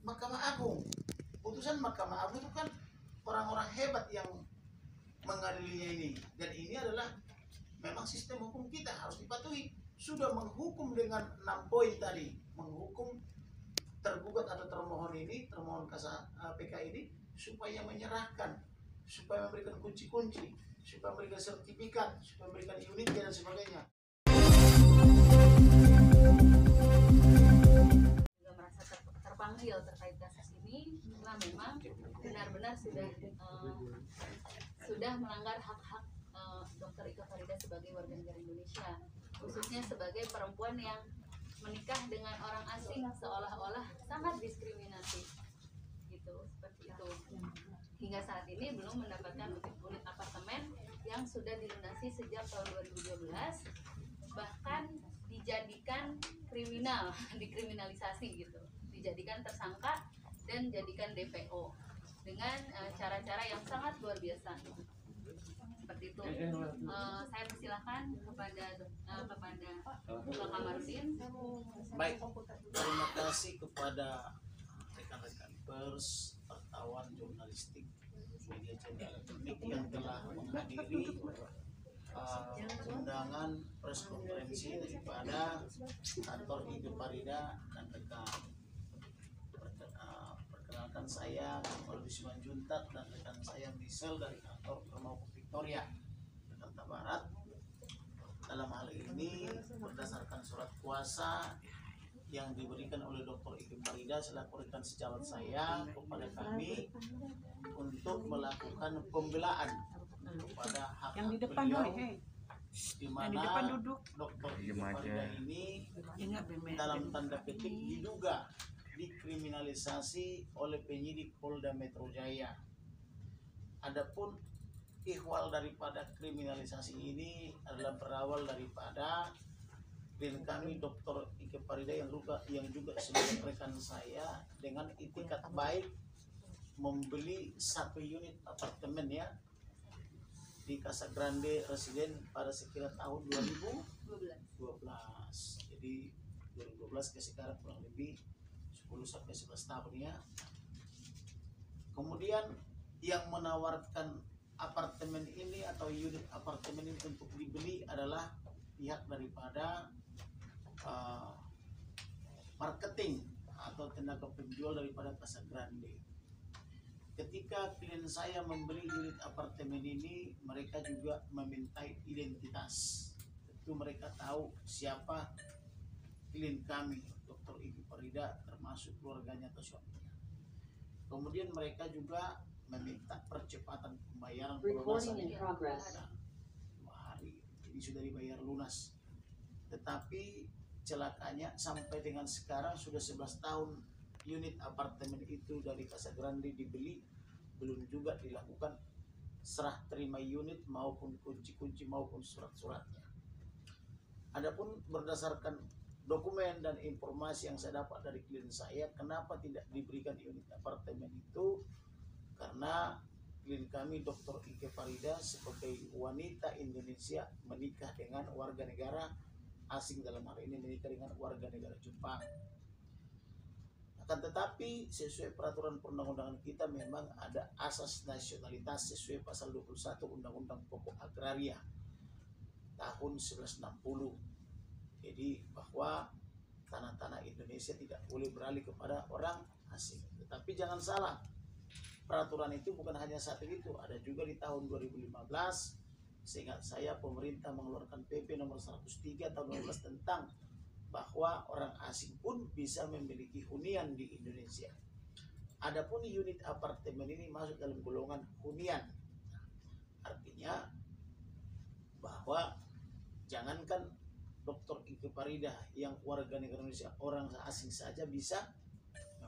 Mahkamah Agung. Putusan Mahkamah Agung itu kan orang-orang hebat yang mengadilinya ini, dan ini adalah memang sistem hukum kita harus dipatuhi. Sudah menghukum dengan 6 poin tadi, menghukum tergugat atau termohon ini, termohon PK ini supaya menyerahkan, supaya memberikan kunci-kunci, supaya memberikan sertifikat, supaya memberikan unitnya dan sebagainya. Juga merasa terpanggil terkait kasus ini karena memang benar-benar sudah melanggar hak-hak Dr. Ika Farida sebagai warga negara Indonesia, khususnya sebagai perempuan yang menikah dengan orang asing, seolah-olah sangat diskriminatif gitu, seperti itu. Hingga saat ini belum mendapatkan unit apartemen yang sudah dilunasi sejak tahun 2012, bahkan dijadikan kriminal, dikriminalisasi gitu, dijadikan tersangka dan jadikan DPO dengan cara-cara yang sangat luar biasa seperti itu. Saya persilahkan kepada Pak Kamarudin. Baik, terima kasih kepada rekan-rekan pers, wartawan jurnalistik, media cetak elektronik yang telah menghadiri undangan press konferensi daripada kantor Ika Farida dan rekan. Perkenalkan saya Mauludi Simanjuntak dan rekan saya Michelle dari kantor Permau Victoria, Jakarta Barat. Dalam hal ini berdasarkan surat kuasa yang diberikan oleh Dr. Ika Farida selaku rekan sejawat saya kepada kami untuk melakukan pembelaan kepada hak yang di depan beliau, di mana Dr. Ika Iya, Farida ini dalam tanda petik diduga dikriminalisasi oleh penyidik Polda Metro Jaya. Adapun ihwal daripada kriminalisasi ini adalah berawal daripada klien kami Dr. Ika Farida yang juga sebagai rekan saya dengan itikat baik membeli 1 unit apartemen ya di Casa Grande Residen pada sekira tahun 2012. Jadi 2012 ke sekarang kurang lebih 10 sampai 11 tahun ya. Kemudian yang menawarkan apartemen ini atau unit apartemen ini untuk dibeli adalah pihak daripada marketing atau tenaga penjual daripada Casa Grande. Ketika klien saya membeli unit apartemen ini, mereka juga memintai identitas. Tentu mereka tahu siapa klien kami, Dr. Ika Farida, termasuk keluarganya atau suaminya. Kemudian mereka juga meminta percepatan pembayaran pelunasan 2 hari, jadi sudah dibayar lunas. Tetapi celakanya sampai dengan sekarang sudah 11 tahun unit apartemen itu dari Casa Grande dibeli, belum juga dilakukan serah terima unit maupun kunci-kunci maupun surat-suratnya. Adapun berdasarkan dokumen dan informasi yang saya dapat dari klien saya, kenapa tidak diberikan unit apartemen itu? Karena klien kami Dr. Ika Farida sebagai wanita Indonesia menikah dengan warga negara asing, dalam hal ini menikah dengan warga negara Jepang. Akan tetapi sesuai peraturan perundang-undangan kita memang ada asas nasionalitas sesuai pasal 21 Undang-Undang Pokok Agraria tahun 1960. Jadi bahwa tanah-tanah Indonesia tidak boleh beralih kepada orang asing. Tetapi jangan salah, peraturan itu bukan hanya saat itu, ada juga di tahun 2015. Seingat saya pemerintah mengeluarkan PP nomor 103 tahun 2015 tentang bahwa orang asing pun bisa memiliki hunian di Indonesia. Adapun unit apartemen ini masuk dalam golongan hunian. Artinya bahwa jangankan Dr. Ika Farida yang warga negara Indonesia, orang asing saja bisa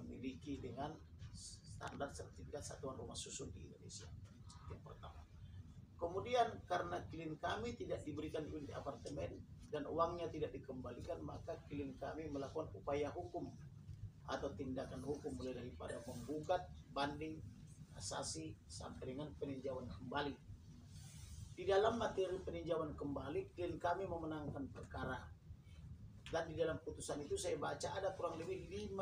memiliki dengan standar sertifikat satuan rumah susun di Indonesia. Yang pertama. Kemudian karena klien kami tidak diberikan unit apartemen dan uangnya tidak dikembalikan, maka klien kami melakukan upaya hukum atau tindakan hukum mulai daripada menggugat, banding, kasasi sampai dengan peninjauan kembali. Di dalam materi peninjauan kembali, klien kami memenangkan perkara. Dan di dalam putusan itu saya baca ada kurang lebih 5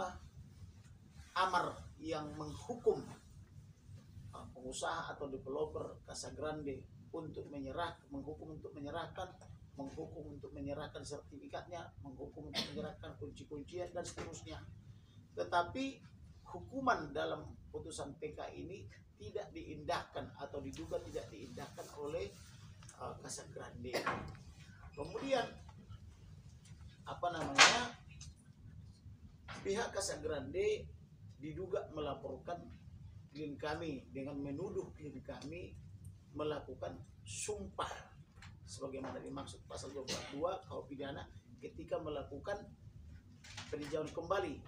amar yang menghukum pengusaha atau developer Casa Grande untuk menghukum untuk menyerahkan sertifikatnya, menghukum untuk menyerahkan kunci-kuncian dan seterusnya. Tetapi hukuman dalam putusan PK ini tidak diindahkan atau diduga tidak diindahkan oleh Casa Grande. Kemudian pihak Casa Grande diduga melaporkan klien kami dengan menuduh klien kami melakukan sumpah sebagaimana dimaksud pasal 22 KUH pidana ketika melakukan peninjauan kembali.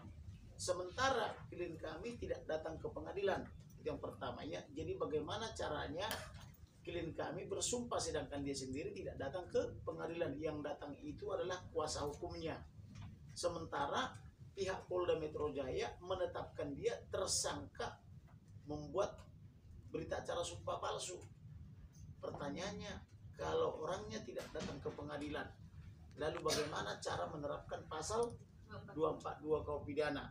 Sementara klien kami tidak datang ke pengadilan. Itu yang pertamanya. Jadi bagaimana caranya klien kami bersumpah sedangkan dia sendiri tidak datang ke pengadilan? Yang datang itu adalah kuasa hukumnya. Sementara pihak Polda Metro Jaya menetapkan dia tersangka membuat berita acara sumpah palsu. Pertanyaannya, kalau orangnya tidak datang ke pengadilan, lalu bagaimana cara menerapkan pasal 242 KUH pidana?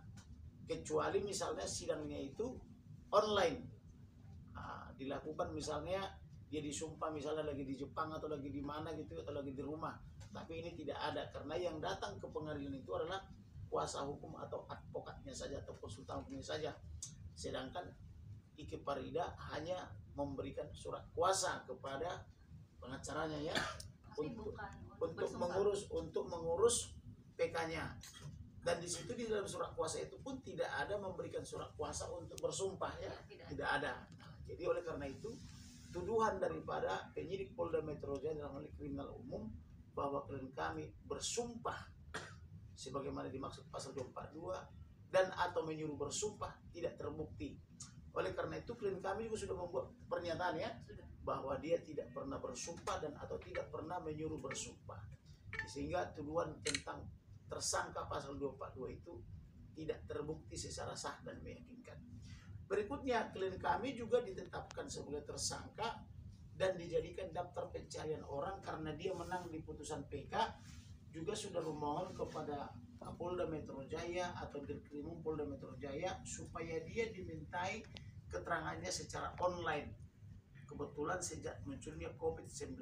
Kecuali misalnya sidangnya itu online, dilakukan misalnya dia disumpah misalnya lagi di Jepang atau lagi di mana gitu atau lagi di rumah. Tapi ini tidak ada karena yang datang ke pengadilan itu adalah kuasa hukum atau advokatnya saja atau konsultan hukumnya saja. Sedangkan Ike Farida hanya memberikan surat kuasa kepada pengacaranya ya untuk mengurus PK-nya. Dan di situ di dalam surat kuasa itu pun tidak ada memberikan surat kuasa untuk bersumpah ya, tidak ada. Nah, jadi oleh karena itu tuduhan daripada penyidik Polda Metro Jaya dalam hal kriminal umum bahwa klien kami bersumpah sebagaimana dimaksud pasal 242 dan atau menyuruh bersumpah tidak terbukti. Oleh karena itu klien kami juga sudah membuat pernyataan ya bahwa dia tidak pernah bersumpah dan atau tidak pernah menyuruh bersumpah. Sehingga tuduhan tentang tersangka pasal 242 itu tidak terbukti secara sah dan meyakinkan. Berikutnya klien kami juga ditetapkan sebagai tersangka dan dijadikan daftar pencarian orang karena dia menang di putusan PK. Juga sudah memohon kepada Kapolda Metro Jaya atau Dirkrimum Polda Metro Jaya supaya dia dimintai keterangannya secara online. Kebetulan sejak munculnya COVID-19,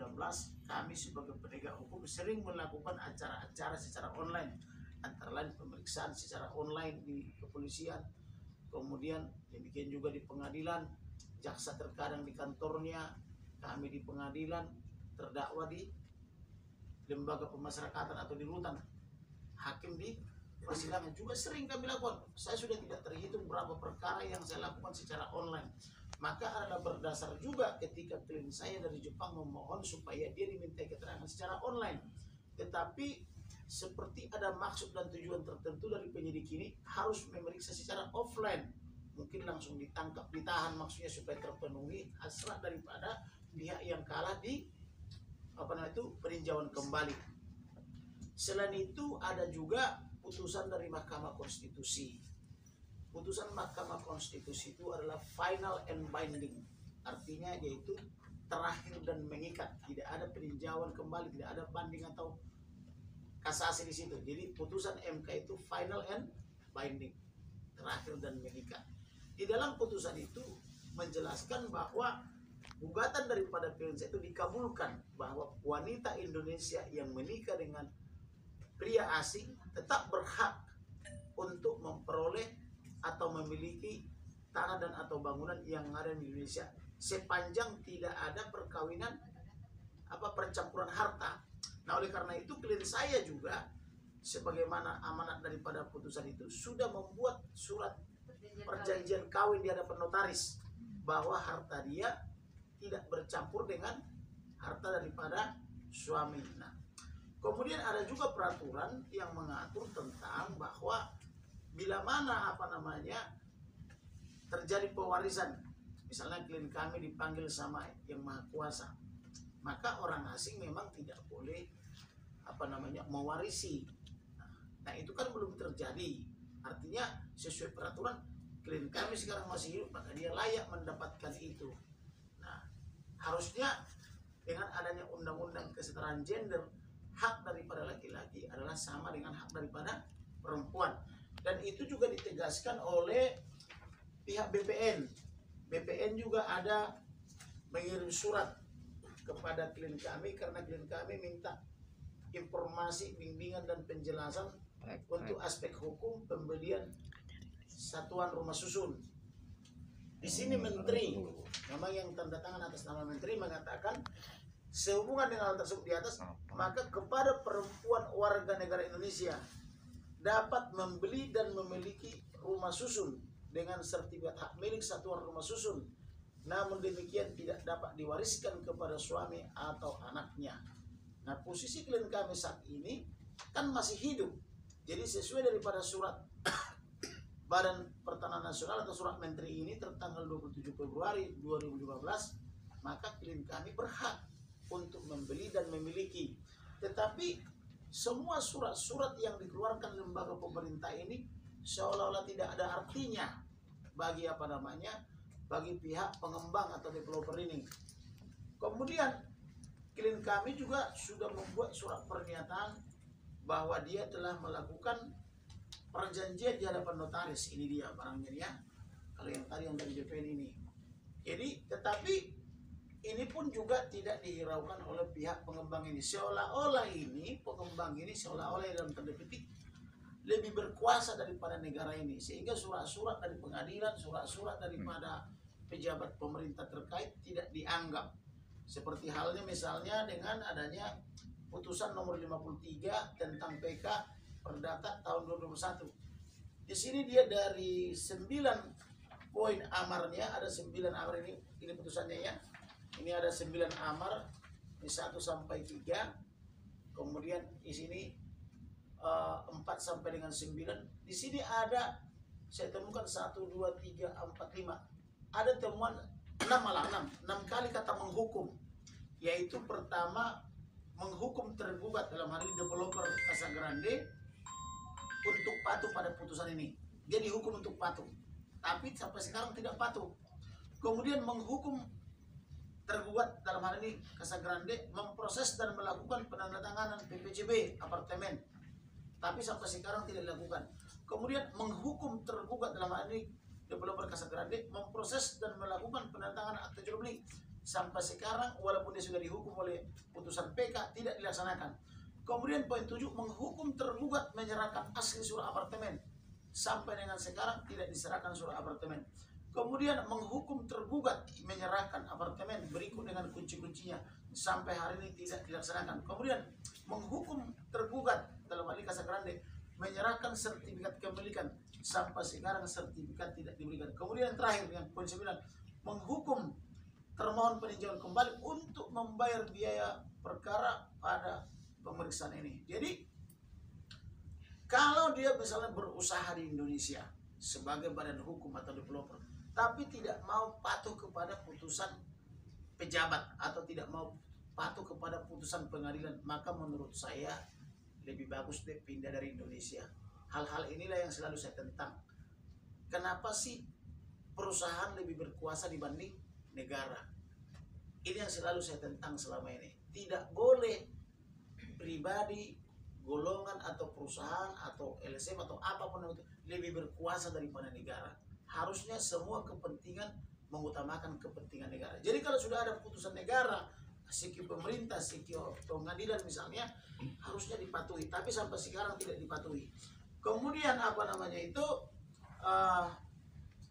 kami sebagai penegak hukum sering melakukan acara-acara secara online. Antara lain pemeriksaan secara online di kepolisian, kemudian demikian juga di pengadilan, jaksa terkadang di kantornya, kami di pengadilan, terdakwa di lembaga pemasyarakatan atau di rutan, hakim di persidangan juga sering kami lakukan. Saya sudah tidak terhitung berapa perkara yang saya lakukan secara online. Maka adalah berdasar juga ketika klien saya dari Jepang memohon supaya dia dimintai keterangan secara online. Tetapi seperti ada maksud dan tujuan tertentu dari penyidik ini harus memeriksa secara offline. Mungkin langsung ditangkap, ditahan maksudnya supaya terpenuhi hasrat daripada pihak yang kalah di peninjauan kembali. Selain itu ada juga putusan dari Mahkamah Konstitusi. Putusan Mahkamah Konstitusi itu adalah final and binding, artinya yaitu terakhir dan mengikat. Tidak ada peninjauan kembali, tidak ada banding atau kasasi di situ. Jadi putusan MK itu final and binding, terakhir dan mengikat. Di dalam putusan itu menjelaskan bahwa gugatan daripada klien saya itu dikabulkan bahwa wanita Indonesia yang menikah dengan pria asing tetap berhak untuk memperoleh atau memiliki tanah dan atau bangunan yang ada di Indonesia sepanjang tidak ada perkawinan percampuran harta. Nah, oleh karena itu klien saya juga sebagaimana amanat daripada putusan itu sudah membuat surat perjanjian kawin di hadapan notaris bahwa harta dia tidak bercampur dengan harta daripada suami. Nah, kemudian ada juga peraturan yang mengatur tentang bahwa bila mana terjadi pewarisan, misalnya klien kami dipanggil sama yang maha kuasa, maka orang asing memang tidak boleh mewarisi. Nah, itu kan belum terjadi. Artinya sesuai peraturan klien kami sekarang masih hidup, maka dia layak mendapatkan itu. Nah, harusnya dengan adanya undang-undang kesetaraan gender, hak daripada laki-laki adalah sama dengan hak daripada perempuan. Dan itu juga ditegaskan oleh pihak BPN. BPN juga ada mengirim surat kepada klien kami karena klien kami minta informasi, bimbingan dan penjelasan untuk aspek hukum pembelian satuan rumah susun. Di sini menteri, memang yang tanda tangan atas nama menteri mengatakan sehubungan dengan hal tersebut di atas, maka kepada perempuan warga negara Indonesia dapat membeli dan memiliki rumah susun dengan sertifikat hak milik satuan rumah susun. Namun demikian tidak dapat diwariskan kepada suami atau anaknya. Nah, posisi klien kami saat ini kan masih hidup. Jadi sesuai daripada surat Badan Pertanahan Nasional atau surat menteri ini tertanggal 27 Februari 2015, maka klien kami berhak untuk membeli dan memiliki. Tetapi semua surat-surat yang dikeluarkan lembaga pemerintah ini seolah-olah tidak ada artinya bagi bagi pihak pengembang atau developer ini. Kemudian klien kami juga sudah membuat surat pernyataan bahwa dia telah melakukan perjanjian di hadapan notaris. Ini dia barangnya ya. Kalau yang tadi yang dari BPN ini. Jadi tetapi ini pun juga tidak dihiraukan oleh pihak pengembang ini. Seolah-olah ini pengembang ini seolah-olah dalam tanda petik lebih berkuasa daripada negara ini, sehingga surat-surat dari pengadilan, surat-surat daripada pejabat pemerintah terkait tidak dianggap. Seperti halnya misalnya dengan adanya putusan nomor 53 tentang PK Perdata tahun 2021. Di sini dia dari 9 poin amarnya, ada 9 amar ini putusannya ya. Ini ada 9 amar, ini 1 sampai 3. Kemudian di sini 4 sampai dengan 9. Di sini ada saya temukan 1 2 3 4 5. Ada temuan 6 malah 6 kali kata menghukum. Yaitu pertama menghukum tergugat dalam hal ini developer Casagrande untuk patuh pada putusan ini. Dia dihukum untuk patuh, tapi sampai sekarang tidak patuh. Kemudian menghukum tergugat dalam hal ini Casagrande memproses dan melakukan penandatanganan PPJB apartemen, tapi sampai sekarang tidak dilakukan. Kemudian menghukum tergugat dalam hal ini developer Casagrande memproses dan melakukan penandatanganan akte jual beli, sampai sekarang walaupun dia sudah dihukum oleh putusan PK tidak dilaksanakan. Kemudian poin 7 menghukum tergugat menyerahkan asli surat apartemen, sampai dengan sekarang tidak diserahkan surat apartemen. Kemudian menghukum tergugat menyerahkan apartemen berikut dengan kunci-kuncinya, sampai hari ini tidak dilaksanakan. Kemudian menghukum tergugat dalam hal ini Casagrande menyerahkan sertifikat kepemilikan, sampai sekarang sertifikat tidak diberikan. Kemudian yang terakhir dengan poin 9 menghukum termohon peninjauan kembali untuk membayar biaya perkara pada pemeriksaan ini. Jadi kalau dia misalnya berusaha di Indonesia sebagai badan hukum atau developer, tapi tidak mau patuh kepada putusan pejabat atau tidak mau patuh kepada putusan pengadilan, maka menurut saya lebih bagus dia pindah dari Indonesia. Hal-hal inilah yang selalu saya tentang. Kenapa sih perusahaan lebih berkuasa dibanding negara? Ini yang selalu saya tentang selama ini. Tidak boleh pribadi, golongan atau perusahaan atau LSM atau apapun itu lebih berkuasa daripada negara. Harusnya semua kepentingan mengutamakan kepentingan negara. Jadi kalau sudah ada putusan negara, segi pemerintah, segi pengadilan misalnya, harusnya dipatuhi. Tapi sampai sekarang tidak dipatuhi. Kemudian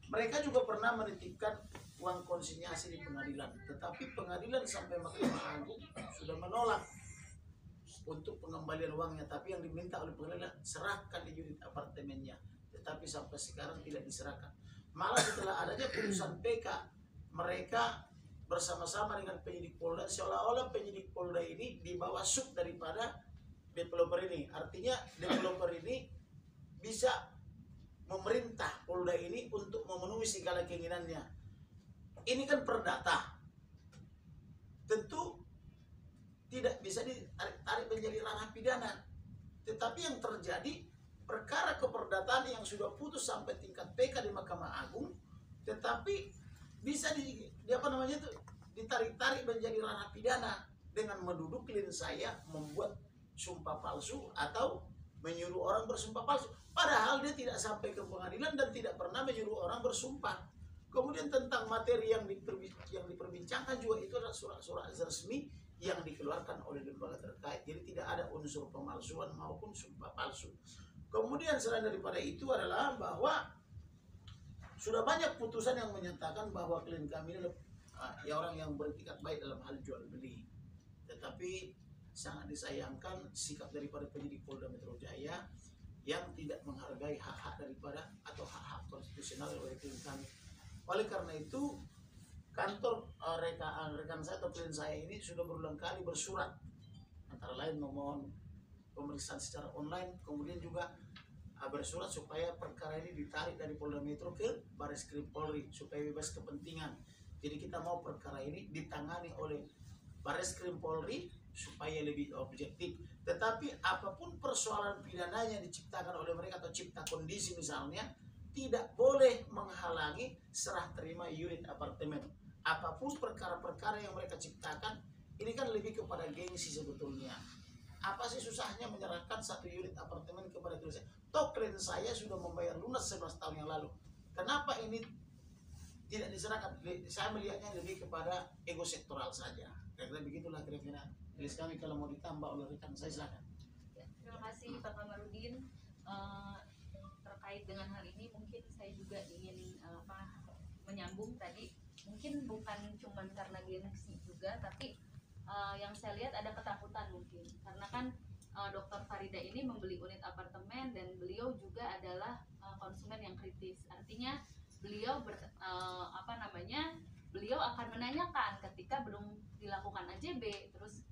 mereka juga pernah menitipkan uang konsinyasi di pengadilan, tetapi pengadilan sampai Mahkamah Agung sudah menolak untuk pengembalian uangnya. Tapi yang diminta oleh pengadilan serahkan di unit apartemennya, tetapi sampai sekarang tidak diserahkan. Malah setelah adanya putusan PK, mereka bersama-sama dengan penyidik Polda, seolah-olah penyidik Polda ini di bawah sub daripada developer ini. Artinya developer ini bisa memerintah Polda ini untuk memenuhi segala keinginannya. Ini kan perdata, tentu tidak bisa ditarik menjadi ranah pidana. Tetapi yang terjadi perkara keperdataan yang sudah putus sampai tingkat PK di Mahkamah Agung, tetapi bisa ditarik-tarik menjadi ranah pidana dengan menduduki klien saya membuat sumpah palsu atau menyuruh orang bersumpah palsu, padahal dia tidak sampai ke pengadilan dan tidak pernah menyuruh orang bersumpah. Kemudian tentang materi yang diperbincangkan juga itu adalah surat-surat resmi yang dikeluarkan oleh lembaga terkait. Jadi tidak ada unsur pemalsuan maupun sumpah palsu. Kemudian selain daripada itu adalah bahwa sudah banyak putusan yang menyatakan bahwa klien kami adalah ya orang yang beretikat baik dalam hal jual beli. Tetapi sangat disayangkan sikap daripada penyidik Polda Metro Jaya yang tidak menghargai hak-hak daripada atau hak-hak konstitusional dari klien kami. Oleh karena itu kantor rekan saya atau klien saya ini sudah berulang kali bersurat, antara lain memohon pemeriksaan secara online, kemudian juga bersurat supaya perkara ini ditarik dari Polda Metro ke Bareskrim Polri supaya bebas kepentingan. Jadi kita mau perkara ini ditangani oleh Bareskrim Polri supaya lebih objektif. Tetapi apapun persoalan pidananya diciptakan oleh mereka atau cipta kondisi misalnya, tidak boleh menghalangi serah terima unit apartemen. Apapun perkara-perkara yang mereka ciptakan, ini kan lebih kepada gengsi sebetulnya. Apa sih susahnya menyerahkan satu unit apartemen kepada klien saya? Toh klien saya sudah membayar lunas 11 tahun yang lalu. Kenapa ini tidak diserahkan? Saya melihatnya lebih kepada ego sektoral saja. Karena begitulah kira-kira. Jadi kami kalau mau ditambah oleh rekan saya silakan. Ya, terima kasih Pak Kamarudin. Terkait dengan hal ini mungkin saya juga ingin menyambung tadi. Mungkin bukan cuma karena gengsi juga, tapi yang saya lihat ada ketakutan mungkin. Karena kan Dr. Farida ini membeli unit apartemen dan beliau juga adalah konsumen yang kritis. Artinya beliau beliau akan menanyakan ketika belum dilakukan AJB, terus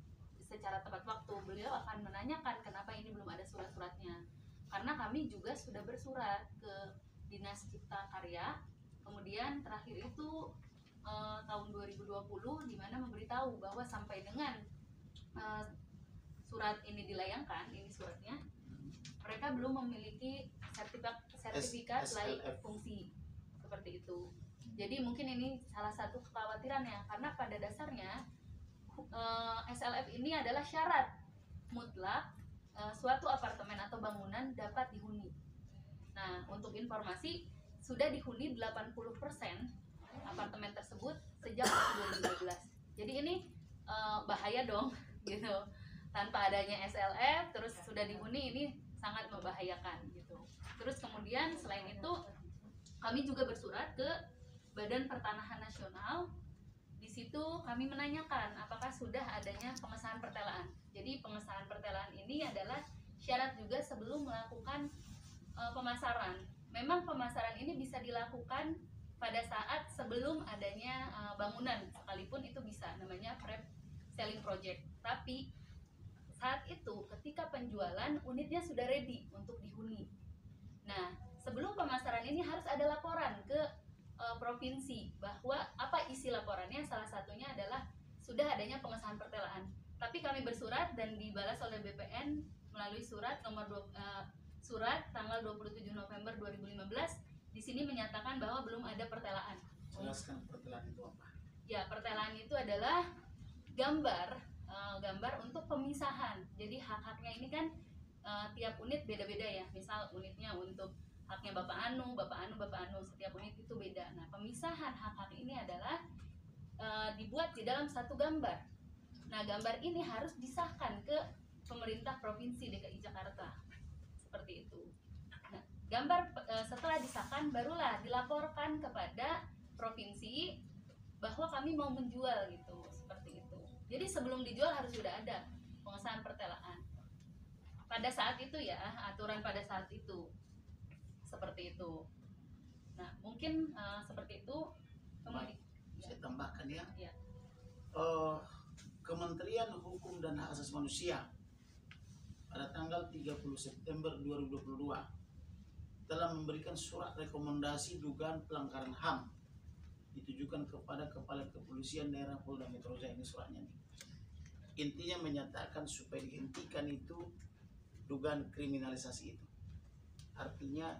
secara tepat waktu beliau akan menanyakan kenapa ini belum ada surat-suratnya. Karena kami juga sudah bersurat ke Dinas Cipta Karya, kemudian terakhir itu tahun 2020 di mana memberitahu bahwa sampai dengan surat ini dilayangkan, ini suratnya, mereka belum memiliki sertifikat layak fungsi seperti itu. Jadi mungkin ini salah satu kekhawatirannya, karena pada dasarnya SLF ini adalah syarat mutlak suatu apartemen atau bangunan dapat dihuni. Nah, untuk informasi sudah dihuni 80% apartemen tersebut sejak 2012. Jadi ini bahaya dong gitu. Tanpa adanya SLF terus sudah dihuni, ini sangat membahayakan gitu. Terus kemudian selain itu kami juga bersurat ke Badan Pertanahan Nasional. Di situ kami menanyakan apakah sudah adanya pengesahan pertelaan. Jadi pengesahan pertelaan ini adalah syarat juga sebelum melakukan pemasaran. Memang pemasaran ini bisa dilakukan pada saat sebelum adanya bangunan, sekalipun itu bisa namanya pre-selling project. Tapi saat itu ketika penjualan unitnya sudah ready untuk dihuni. Nah, sebelum pemasaran ini harus ada laporan ke provinsi bahwa apa isi laporannya, salah satunya adalah sudah adanya pengesahan pertelaan. Tapi kami bersurat dan dibalas oleh BPN melalui surat surat tanggal 27 November 2015. Di sini menyatakan bahwa belum ada pertelaan. Jelaskan pertelaan itu apa? Ya, pertelaan itu adalah gambar untuk pemisahan. Jadi hak-haknya ini kan tiap unit beda-beda ya. Misal unitnya untuk haknya Bapak Anu, setiap unit itu beda. Nah, pemisahan hak-hak ini adalah dibuat di dalam satu gambar. Nah, gambar ini harus disahkan ke pemerintah Provinsi DKI Jakarta. Seperti itu. Nah, gambar setelah disahkan barulah dilaporkan kepada provinsi bahwa kami mau menjual gitu, seperti itu. Jadi sebelum dijual harus sudah ada pengesahan pertelaan. Pada saat itu ya, aturan pada saat itu. Seperti itu. Nah, mungkin seperti itu. Kemudian saya tambahkan ya. Ya. Kementerian Hukum dan Hak Asasi Manusia pada tanggal 30 September 2022 telah memberikan surat rekomendasi dugaan pelanggaran HAM ditujukan kepada Kepala Kepolisian Daerah Polda Metro Jaya. Ini suratnya nih. Intinya menyatakan supaya dihentikan itu dugaan kriminalisasi itu. Artinya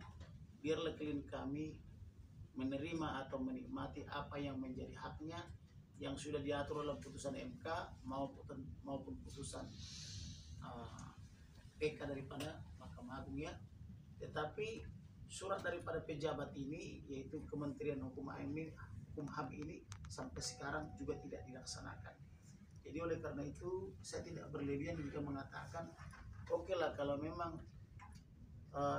biarlah klien kami menerima atau menikmati apa yang menjadi haknya yang sudah diatur dalam putusan MK maupun putusan PK daripada Mahkamah Agung ya. Tetapi surat daripada pejabat ini, yaitu Kementerian Hukum HAM ini sampai sekarang juga tidak dilaksanakan. Jadi oleh karena itu saya tidak berlebihan jika mengatakan oke lah kalau memang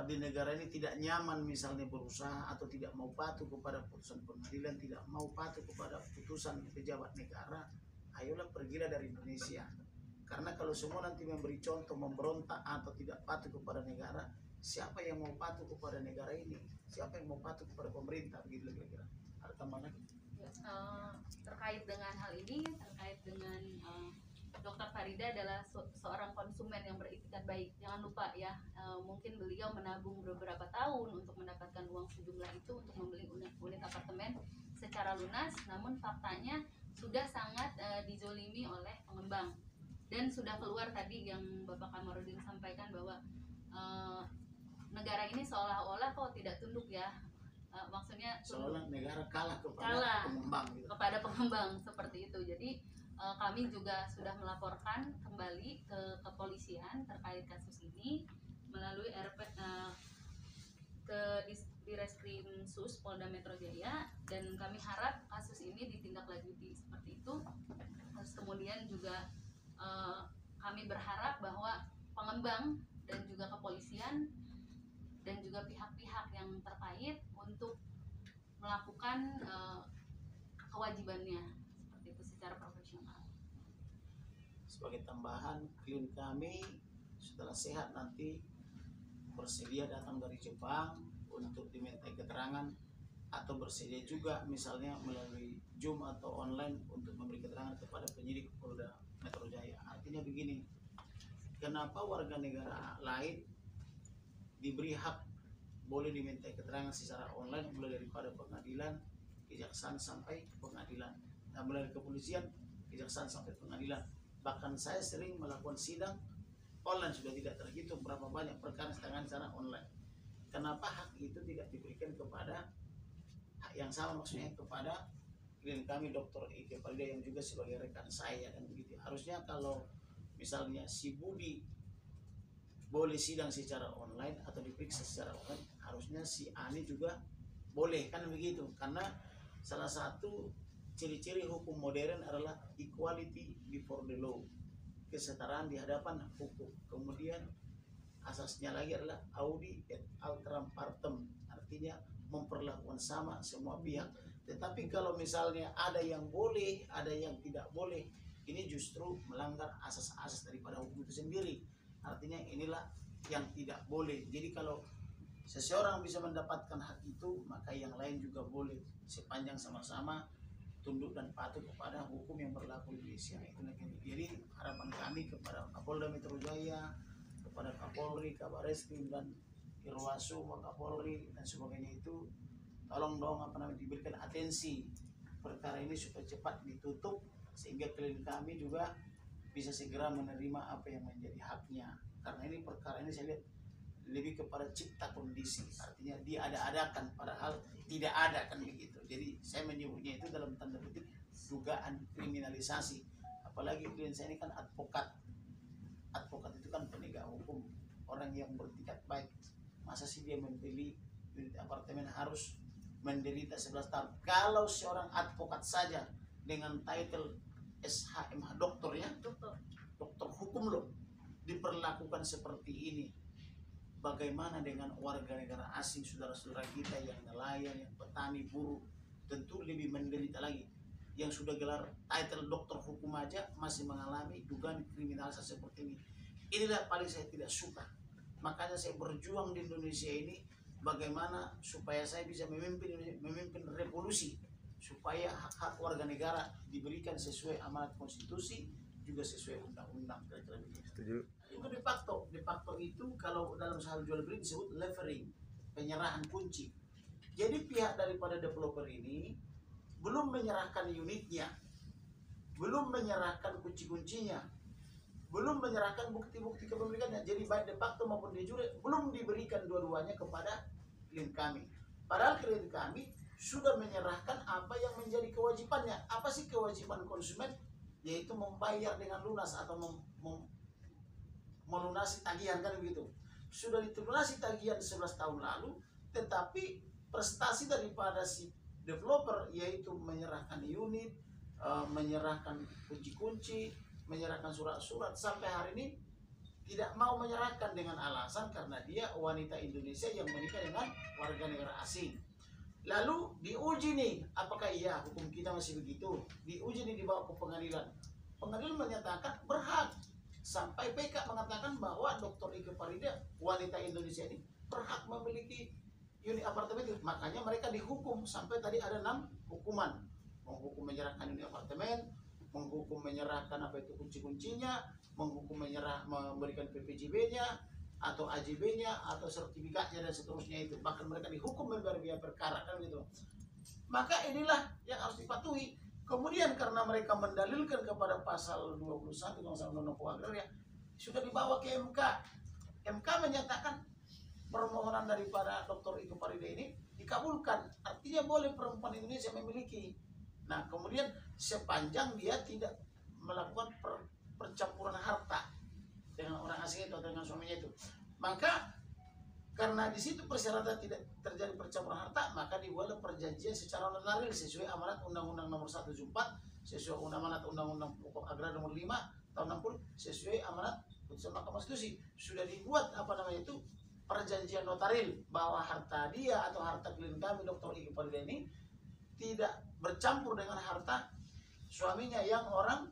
di negara ini tidak nyaman misalnya berusaha atau tidak mau patuh kepada putusan pengadilan, tidak mau patuh kepada putusan pejabat negara, ayolah pergilah dari Indonesia. Karena kalau semua nanti memberi contoh memberontak atau tidak patuh kepada negara, siapa yang mau patuh kepada negara ini? Siapa yang mau patuh kepada pemerintah? Begitu kira-kira. Ada tambahan lagi? Ya, terkait dengan hal ini, terkait dengan Dokter Farida adalah seorang konsumen yang beretikat baik. Jangan lupa ya, mungkin beliau menabung beberapa tahun untuk mendapatkan uang sejumlah itu untuk membeli unit apartemen secara lunas. Namun faktanya sudah sangat dizolimi oleh pengembang. Dan sudah keluar tadi yang Bapak Kamarudin sampaikan bahwa negara ini seolah-olah kok tidak tunduk ya. Maksudnya seolah negara kalah kepada pengembang gitu. Kepada pengembang seperti itu. Jadi kami juga sudah melaporkan kembali ke kepolisian terkait kasus ini melalui ke Direskrim Sus Polda Metro Jaya, dan kami harap kasus ini ditindaklanjuti seperti itu. Terus kemudian juga kami berharap bahwa pengembang dan juga kepolisian dan juga pihak-pihak yang terkait untuk melakukan kewajibannya seperti itu secara profesional. Sebagai tambahan, klien kami setelah sehat nanti bersedia datang dari Jepang untuk dimintai keterangan, atau bersedia juga misalnya melalui Zoom atau online untuk memberi keterangan kepada penyidik Polda Metro Jaya. Artinya begini, kenapa warga negara lain diberi hak boleh dimintai keterangan secara online mulai daripada pengadilan, kejaksaan sampai pengadilan, dan mulai dari kepolisian, kejaksaan sampai pengadilan. Bahkan saya sering melakukan sidang online, sudah tidak terhitung berapa banyak perkara setengah secara online. Kenapa hak itu tidak diberikan kepada hak yang sama, maksudnya kepada klien kami Dr. Ike Farida yang juga sebagai rekan saya, dan begitu. Harusnya kalau misalnya si Budi boleh sidang secara online atau diperiksa secara online, harusnya si Ani juga boleh, kan begitu. Karena salah satu ciri-ciri hukum modern adalah equality before the law, kesetaraan di hadapan hukum. Kemudian asasnya lagi adalah audi et alteram partem, artinya memperlakukan sama semua pihak. Tetapi kalau misalnya ada yang boleh, ada yang tidak boleh, ini justru melanggar asas-asas daripada hukum itu sendiri. Artinya inilah yang tidak boleh. Jadi kalau seseorang bisa mendapatkan hak itu, maka yang lain juga boleh, sepanjang sama-sama tunduk dan patuh kepada hukum yang berlaku di Indonesia. Jadi harapan kami kepada Kapolda Metro Jaya, kepada Kapolri, Kabareskrim, dan Irwasu, Wakapolri dan sebagainya itu, tolong dong diberikan atensi perkara ini supaya cepat ditutup, sehingga klien kami juga bisa segera menerima apa yang menjadi haknya. Karena ini perkara ini saya lihat lebih kepada cipta kondisi, artinya dia ada-adakan padahal tidak ada, kan begitu. Jadi saya menyebutnya itu dalam tanda kutip dugaan kriminalisasi. Apalagi klien saya ini kan advokat itu kan penegak hukum, orang yang beretikat baik. Masa sih dia membeli unit apartemen harus menderita 11 tahun? Kalau seorang advokat saja dengan title SHMH dokter ya, dokter hukum loh, diperlakukan seperti ini, bagaimana dengan warga negara asing, saudara-saudara kita yang nelayan, yang petani, buruh? Tentu lebih menderita lagi. Yang sudah gelar title dokter hukum aja masih mengalami dugaan kriminalisasi seperti ini. Inilah paling saya tidak suka. Makanya saya berjuang di Indonesia ini bagaimana supaya saya bisa memimpin revolusi, supaya hak-hak warga negara diberikan sesuai amanat konstitusi, juga sesuai undang-undang. Setuju. Itu de facto itu kalau dalam soal jual beli disebut levering, penyerahan kunci. Jadi pihak daripada developer ini belum menyerahkan unitnya, belum menyerahkan kunci-kuncinya, belum menyerahkan bukti-bukti kepemilikannya. Jadi baik de facto maupun de jure belum diberikan dua-duanya kepada klien kami. Padahal klien kami sudah menyerahkan apa yang menjadi kewajibannya. Apa sih kewajiban konsumen? Yaitu membayar dengan lunas atau melunasi tagihan, kan begitu. sudah ditulunasi tagihan 11 tahun lalu, tetapi prestasi daripada si developer yaitu menyerahkan unit, menyerahkan kunci-kunci, menyerahkan surat-surat, sampai hari ini tidak mau menyerahkan dengan alasan karena dia wanita Indonesia yang menikah dengan warga negara asing. Lalu diuji nih, apakah iya hukum kita masih begitu? Diuji nih, dibawa ke pengadilan. Pengadilan menyatakan berhak. Sampai PK mengatakan bahwa Dr. Ike Farida, wanita Indonesia ini, berhak memiliki unit apartemen itu. Makanya mereka dihukum. Sampai tadi ada 6 hukuman. Menghukum menyerahkan unit apartemen, menghukum menyerahkan apa itu kunci-kuncinya, menghukum memberikan PPJB-nya, atau AJB-nya, atau sertifikatnya, dan seterusnya itu. Bahkan mereka dihukum membayar biaya perkara, kan gitu. Maka inilah yang harus dipatuhi. Kemudian karena mereka mendalilkan kepada pasal 21 Undang-Undang Keuangan Agraria, sudah dibawa ke MK. MK menyatakan permohonan daripada Dr. Ike Farida ini dikabulkan. Artinya boleh perempuan Indonesia memiliki. Nah, kemudian sepanjang dia tidak melakukan percampuran harta dengan orang asing itu atau dengan suaminya itu. Maka karena di situ persyaratan tidak terjadi percampuran harta, maka dibuatlah perjanjian secara notaril sesuai amanat Undang-Undang Nomor 174, sesuai amanat Undang-Undang Pokok Agraria Nomor 5 tahun 60, sesuai amanat putusan Mahkamah Konstitusi. Sudah dibuat itu perjanjian notaril bahwa harta dia atau harta klien kami Dr. Ike Farida ini tidak bercampur dengan harta suaminya yang orang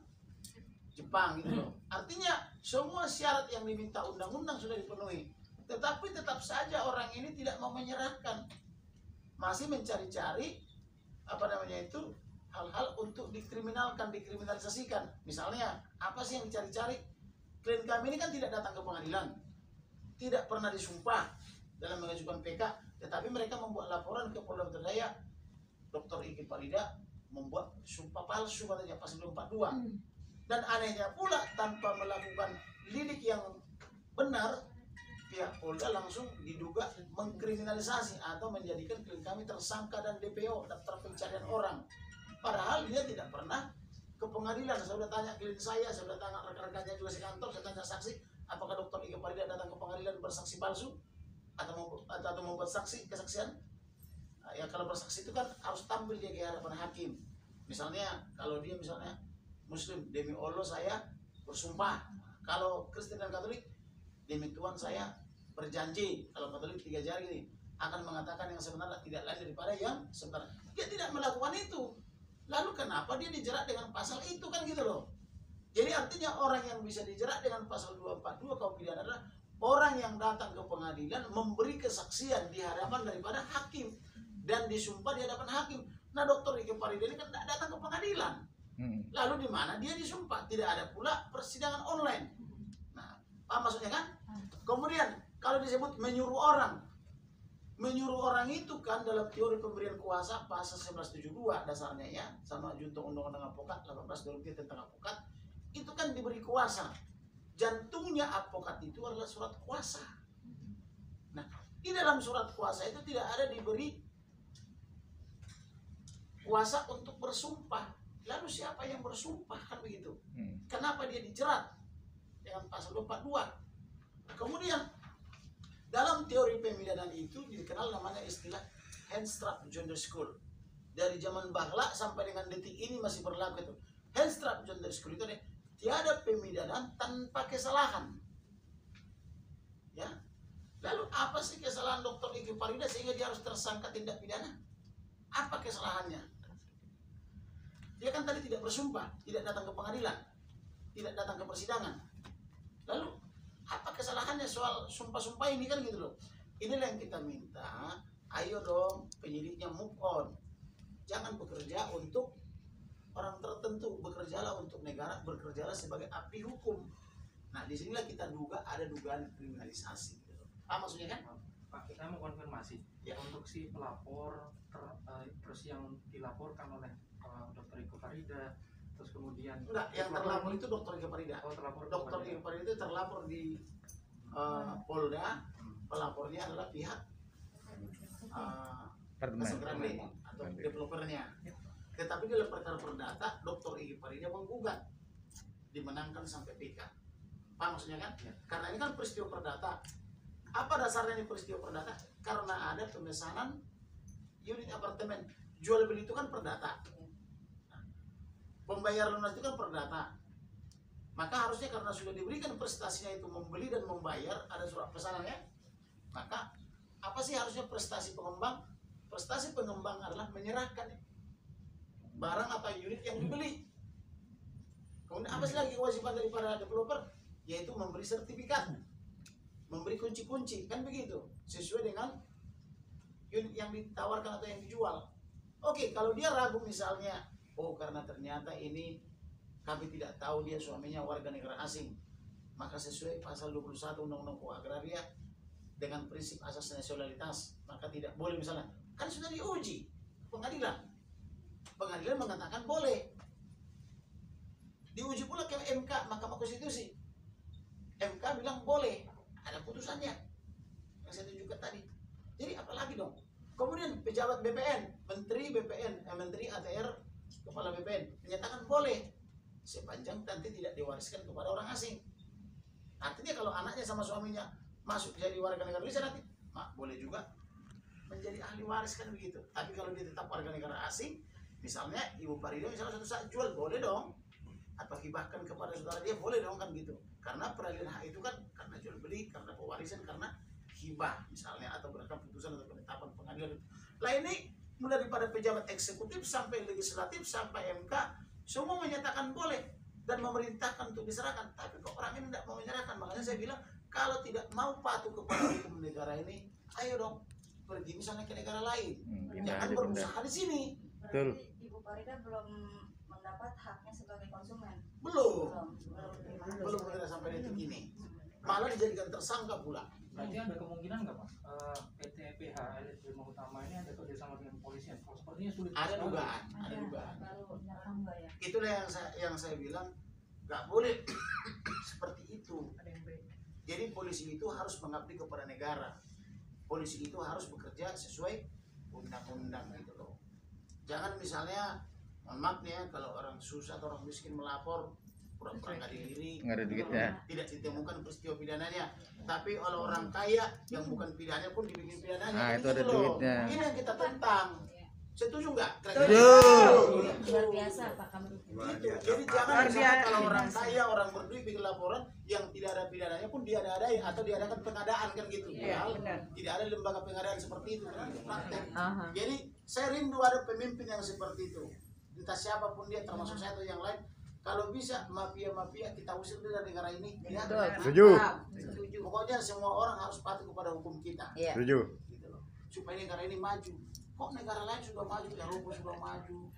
Jepang gitu loh. Artinya semua syarat yang diminta undang-undang sudah dipenuhi. Tetapi tetap saja orang ini tidak mau menyerahkan. Masih mencari-cari hal-hal untuk dikriminalkan, dikriminalisasikan. Misalnya, apa sih yang dicari-cari? Klien kami ini kan tidak datang ke pengadilan. Tidak pernah disumpah dalam mengajukan PK, tetapi mereka membuat laporan ke Polda Metro Jaya. Dr. Ike Farida membuat sumpah palsu katanya pasal 42. Dan anehnya pula, tanpa melakukan lidik yang benar, pihak Polda langsung diduga mengkriminalisasi atau menjadikan klien kami tersangka dan DPO, daftar pencarian orang. Padahal dia tidak pernah ke pengadilan. Saya sudah tanya klien saya sudah tanya rekan-rekannya juga sekantor, saya tanya saksi, apakah Dr. Ike Farida datang ke pengadilan bersaksi palsu atau membuat kesaksian? Ya kalau bersaksi itu kan harus tampil dia di hadapan hakim. Misalnya kalau dia Muslim, demi Allah saya bersumpah. Kalau Kristen dan Katolik, demi Tuhan saya berjanji. Kalau Katolik 3 jari ini akan mengatakan yang sebenarnya tidak lain daripada yang sebenarnya. Dia tidak melakukan itu. Lalu kenapa dia dijerat dengan pasal itu, kan gitu loh. Jadi artinya orang yang bisa dijerat dengan pasal 242 kaum pidana adalah orang yang datang ke pengadilan memberi kesaksian di hadapan daripada hakim dan disumpah di hadapan hakim. Nah, Dr. Ike Farida ini kan tidak datang ke pengadilan. Lalu di mana dia disumpah? Tidak ada pula persidangan online. Nah, apa maksudnya kan? Kemudian kalau disebut menyuruh orang itu kan dalam teori pemberian kuasa pasal 1172 dasarnya ya, sama junto Undang-Undang Advokat 18 tentang advokat, itu kan diberi kuasa. Jantungnya advokat itu adalah surat kuasa. Nah, di dalam surat kuasa itu tidak ada diberi kuasa untuk bersumpah. Lalu siapa yang bersumpah, kan begitu? Kenapa dia dijerat dengan pasal 22? Kemudian dalam teori pemidanaan itu dikenal namanya istilah Handstrap Gender School. Dari zaman Bahla sampai dengan detik ini masih berlaku itu. Handstrap Gender School itu tiada pemidanaan tanpa kesalahan. Ya. Lalu apa sih kesalahan Dr. Ike Farida sehingga dia harus tersangka tindak pidana? Apa kesalahannya? Dia kan tadi tidak bersumpah, tidak datang ke pengadilan, tidak datang ke persidangan. Lalu apa kesalahannya soal sumpah-sumpah ini, kan gitu loh. Inilah yang kita minta, ayo dong penyidiknya move on. Jangan bekerja untuk orang tertentu, bekerjalah untuk negara, bekerjalah sebagai abdi hukum. Nah, disinilah kita duga ada dugaan kriminalisasi. Gitu. Maksudnya kan? Pak, saya mau konfirmasi ya. Untuk si pelapor, terus yang dilaporkan oleh Dr. Ike Farida, terus kemudian enggak, yang terlapor itu Dr. Ike Farida. Dr. Ike Farida itu terlapor di Polda. Pelapornya adalah pihak Pasar Grande atau developernya. Tetapi dalam perkara perdata Dr. Ike Farida menggugat, dimenangkan sampai PK. Apa maksudnya kan? Ya. Karena ini kan peristiwa perdata. Apa dasarnya ini peristiwa perdata? Karena ada pemesanan unit apartemen. Jual beli itu kan perdata. Pembayar lunas itu kan perdata. Maka harusnya karena sudah diberikan prestasinya itu membeli dan membayar, ada surat pesanannya. Maka apa sih harusnya prestasi pengembang? Prestasi pengembang adalah menyerahkan barang atau unit yang dibeli. Kemudian apa sih lagi kewajiban daripada developer? Yaitu memberi sertifikat, memberi kunci-kunci, kan begitu, sesuai dengan unit yang ditawarkan atau yang dijual. Oke, kalau dia ragu misalnya, oh karena ternyata ini kami tidak tahu dia suaminya warga negara asing, maka sesuai pasal 21 Undang-Undang Keuangan Agraria dengan prinsip asas nasionalitas, maka tidak boleh misalnya, kan sudah diuji pengadilan mengatakan boleh, diuji pula ke MK, Mahkamah Konstitusi, MK bilang boleh, ada putusannya yang saya tunjukkan tadi. Jadi apalagi dong. Kemudian pejabat BPN, Menteri ATR, Kepala BPN menyatakan boleh sepanjang nanti tidak diwariskan kepada orang asing. Artinya kalau anaknya sama suaminya masuk jadi warga negara Indonesia nanti, boleh juga menjadi ahli waris kan begitu. Tapi kalau dia tetap warga negara asing, misalnya Ibu Farida misalnya suatu saat jual, boleh dong. Atau hibahkan kepada saudara dia, boleh dong kan gitu. Karena peralihan hak itu kan karena jual beli, karena pewarisan, karena hibah misalnya, atau berdasarkan putusan atau penetapan pengadilan. Lah ini mulai daripada pejabat eksekutif sampai legislatif sampai MK semua menyatakan boleh dan memerintahkan untuk diserahkan, tapi kok orang ini tidak mau menyerahkan. Makanya saya bilang kalau tidak mau patuh kepada hukum negara ini, ayo dong pergi misalnya ke negara lain, jangan berusaha di sini. Betul. Ibu Farida belum mendapat haknya sebagai konsumen. Belum kita sampai detik ini, malah dijadikan tersangka pula. Berarti ada kemungkinan nggak Mas, PT PHL Prima Utama ini ada kerjasama dengan kepolisian? Kalau sepertinya sulit. Ada dugaan. Baru nyerang enggak ya? Itulah yang saya bilang nggak boleh seperti itu. Jadi polisi itu harus mengabdi kepada negara. Polisi itu harus bekerja sesuai undang-undang gitu loh. Jangan misalnya, mohon maaf nih ya, kalau orang susah atau orang miskin melapor, pura-pura nggak ada diri, Nggak ada duitnya. tidak ditemukan peristiwa pidananya. Tapi oleh orang kaya yang bukan pidana pun dibikin pidananya. Nah, itu Gitu ada loh. duitnya. Ini yang kita tentang. Setuju nggak? Luar biasa Pak Kamru. Gitu. Jadi jangan misalkan kalau orang kaya, orang berduit bikin laporan yang tidak ada pidananya pun diada-adain atau diadakan pengadaan kan gitu. Padahal tidak ada lembaga pengadaan seperti itu kan gitu, praktek. Jadi saya rindu ada pemimpin yang seperti itu. Entah siapapun dia, termasuk saya atau yang lain. Kalau bisa mafia-mafia kita usir dari negara ini. Ya. Setuju. Pokoknya semua orang harus patuh kepada hukum kita. Setuju. Gitu loh. Supaya negara ini maju. Kok negara lain sudah maju, Eropa sudah maju,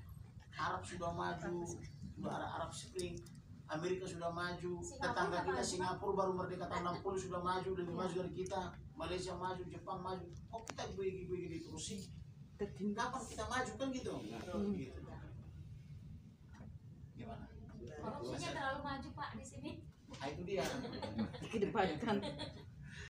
Arab sudah maju, sudah ada Arab Spring, Amerika sudah maju, tetangga kita Singapura baru merdeka tahun 60 sudah maju, lebih maju dari kita, Malaysia maju, Jepang maju, kok kita begini terus sih? Kapan kita maju kan gitu? Gitu. Gimana? Korupsinya terlalu maju Pak di sini. Nah, itu dia. Kedepankan.